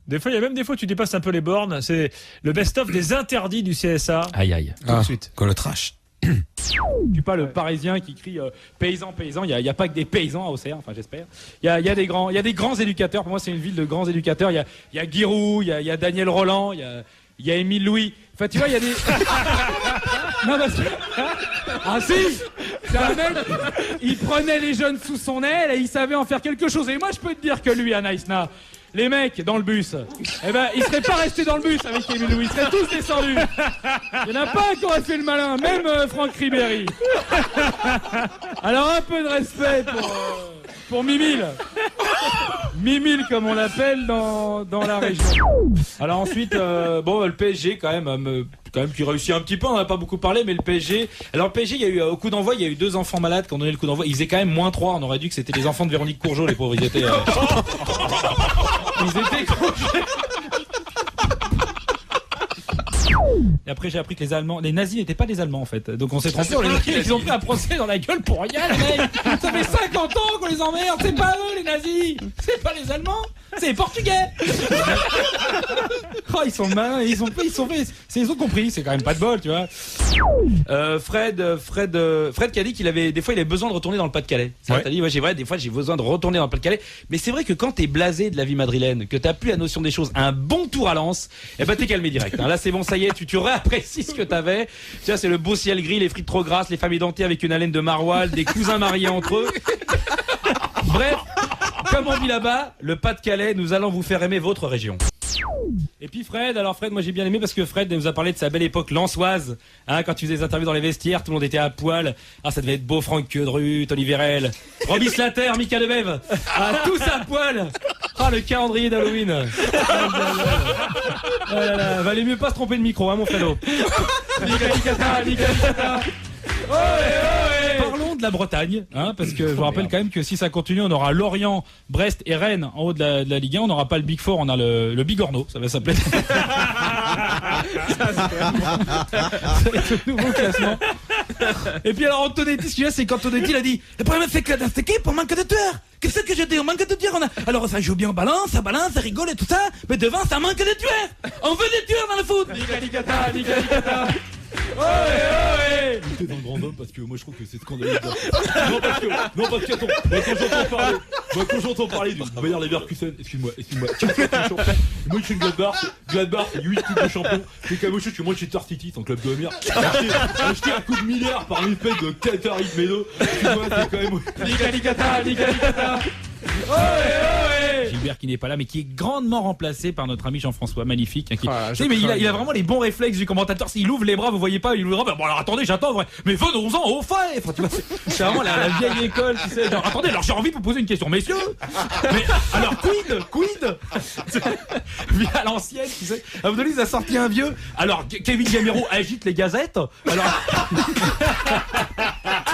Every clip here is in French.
Des fois, il y a même des fois, tu dépasses un peu les bornes. C'est le best-of des interdits du CSA. Aïe. Tout de suite. Quand le trash. Tu pas le Parisien qui crie paysan. Il y a pas que des paysans à Auxerre, enfin j'espère. Il y a des grands éducateurs. Pour moi, c'est une ville de grands éducateurs. Il y a Giroud, il y a Daniel Roland, il y a Émile Louis. Enfin, tu vois, il y a des. Non, parce que. Ah si, c'est un mec. Il prenait les jeunes sous son aile et il savait en faire quelque chose. Et moi, je peux te dire que lui, à Naïsna, les mecs dans le bus, eh ben, ils seraient pas restés dans le bus avec Émile Louis, ils seraient tous descendus. Il n'y en a pas un qui aurait fait le malin, même Franck Ribéry. Alors un peu de respect pour Mimile. Mimile comme on l'appelle dans la région. Alors ensuite, le PSG quand même qui réussit un petit peu, on n'en a pas beaucoup parlé, mais le PSG. Alors le PSG, il y a eu au coup d'envoi, il y a eu 2 enfants malades qui ont donné le coup d'envoi. Ils faisaient quand même -3. On aurait dit que c'était les enfants de Véronique Courgeot, les pauvres. Ils étaient crochet. Et après j'ai appris que les nazis n'étaient pas des Allemands en fait. Donc on s'est trompé, ils ont pris un procès dans la gueule pour rien les mecs. Ça fait 50 ans qu'on les emmerde, c'est pas eux les nazis, c'est pas les Allemands, c'est les Portugais. Oh, ils sont malins, ils ont compris, c'est quand même pas de bol, tu vois. Fred qui a dit qu'il avait besoin de retourner dans le Pas-de-Calais. Ouais. T'as dit des fois j'ai besoin de retourner dans le Pas-de-Calais, mais c'est vrai que quand t'es blasé de la vie madrilène, que t'as plus la notion des choses, un bon tour à Lens, t'es calmé direct. Là c'est bon, ça y est, tu réapprécies ce que t'avais. Tu vois, c'est le beau ciel gris, les frites trop grasses, les familles dentées avec une haleine de maroilles, des cousins mariés entre eux. Bref, comme on dit là-bas, le Pas-de-Calais, nous allons vous faire aimer votre région. Et puis Fred, moi j'ai bien aimé parce que Fred nous a parlé de sa belle époque lensoise, quand tu faisais des interviews dans les vestiaires, tout le monde était à poil. Ça devait être beau, Franck Queudrut, Tony Vérel, Roby Slater, Mika Lebève, tous à poil. Le calendrier d'Halloween. Valait mieux pas se tromper de micro, mon Fredo. Nika. Parlons de la Bretagne, parce que je vous rappelle quand même que si ça continue, on aura Lorient, Brest et Rennes en haut de la Ligue 1. On n'aura pas le Big Four, on a le Bigorneau, ça va s'appeler. Ça va être le nouveau classement. Et puis alors Antonetti, ce qu'il y a, c'est qu'Antonetti a dit le problème c'est que dans cette équipe on manque de tueurs. Qu'est-ce que je dis, on manque de tueurs. Alors ça joue bien au balance, ça rigole et tout ça, mais devant ça manque de tueurs. On veut des tueurs dans le foot. Nika. T'es dans le grand homme parce que moi je trouve que c'est scandaleux. Non parce que attends, quand j'entends parler du Bayer Leverkusen, excuse-moi, moi je suis Gladbach, 8 titres de champion, c'est quand même chose que moi je suis Manchester City, son club de mer. Acheter un coup de milliard par l'effet de Qatari Medo, excuse-moi, c'est quand même. Nika. Gilbert qui n'est pas là mais qui est grandement remplacé par notre ami Jean-François, magnifique. Mais il a vraiment les bons réflexes du commentateur. S'il ouvre les bras, vous voyez pas, il ouvre les bras. Bon alors attendez, j'attends, mais venons-en au fait. Tu vois, c'est vraiment la vieille école, tu sais. Genre, attendez, alors j'ai envie de vous poser une question, messieurs. Mais alors quid à l'ancienne, tu sais. Abdelis a sorti un vieux. Alors Kevin Gamero agite les gazettes. Alors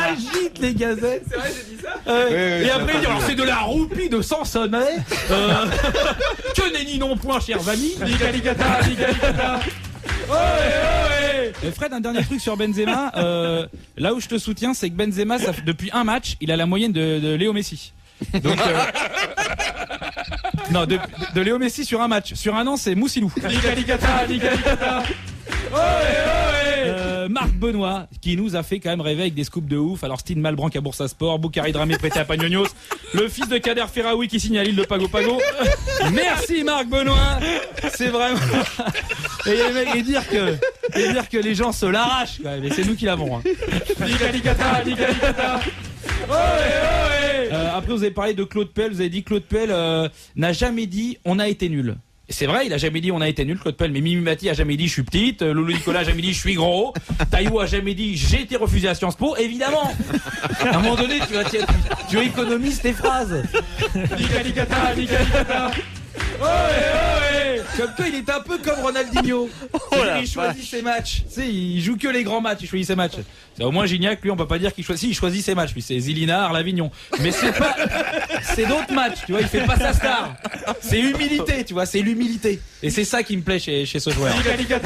agite les gazettes. C'est vrai, j'ai dit ça. Et après il dit alors c'est de la roupie de Sansonnet. Que nenni non point, chers amis. Nika. Et Fred, un dernier truc sur Benzema. Là où je te soutiens, c'est que Benzema, depuis un match, il a la moyenne de Léo Messi. Donc, non, de Léo Messi sur un match. Sur un an, c'est Moussilou. Nika. Marc Benoît qui nous a fait quand même rêver avec des scoops de ouf. Alors Steve Malbranc à Boursa Sport, Boukari Dramé prêté à Pagnonios, le fils de Kader Ferraoui qui signe à l'île de Pago. Merci Marc Benoît, c'est vraiment. Et dire que les gens se l'arrachent quand même, et c'est nous qui l'avons. Nika. Après vous avez parlé de Claude Puel, vous avez dit Claude Puel n'a jamais dit on a été nul. C'est vrai, il a jamais dit on a été nul, Claude Puel, mais Mimi Mati a jamais dit je suis petite, Loulou Nicolas a jamais dit je suis gros, Taïwo a jamais dit j'ai été refusé à Sciences Po, évidemment. À un moment donné, tu économises tes phrases. Nika. Comme toi, il est un peu comme Ronaldinho. Il choisit ses matchs. Tu sais, il joue que les grands matchs, il choisit ses matchs. C'est au moins Gignac, lui, on peut pas dire qu'il choisit. Si, il choisit ses matchs. Lui, c'est Zilinar, Lavignon. Mais c'est pas. C'est d'autres matchs, tu vois. Il fait pas sa star. C'est humilité, tu vois. C'est l'humilité. Et c'est ça qui me plaît chez ce joueur. Nika.